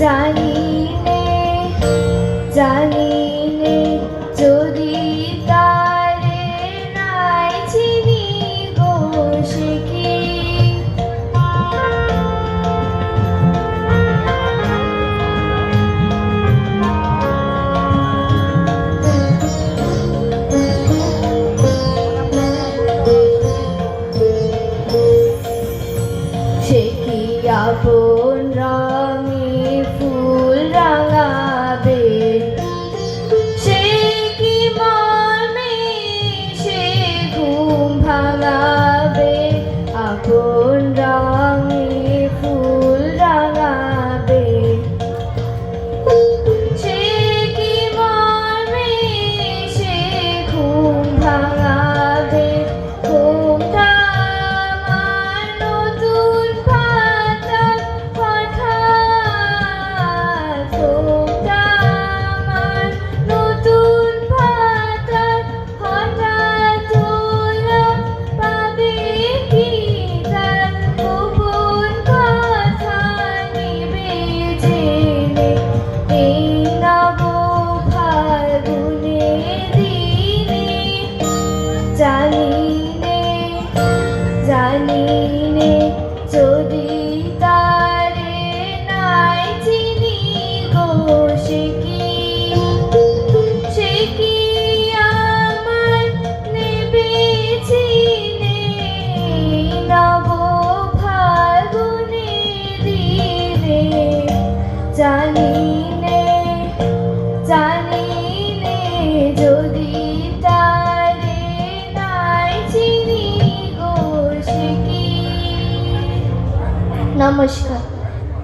জানি নে জানি নে যদি তারে নাই চিনি গো সে কি সে কি আপন রঙে ফুল রাঙাবে সে কি মর্মে সে ঘুম ভাঙাবে আপন রঙে ফুল রাঙাবে সে কি মর্মে সে ঘুম ভাঙাবে ঘুমটা আমার নতুন পাতার হঠাৎ ঘুমটা আমার নতুন পাতার হঠাৎ তোলা পাবে কি তার গোপন কথা নিবে জেনে এই নব ফাল্গুনের দিনে জানি নে জানি নে যদি তারে নাই চিনি গো সে কি আমার নেবে চিনে নব ফাল্গুনের দিনে জানি নে যদি তারে নাই চিনি গো সে কি। নমস্কার।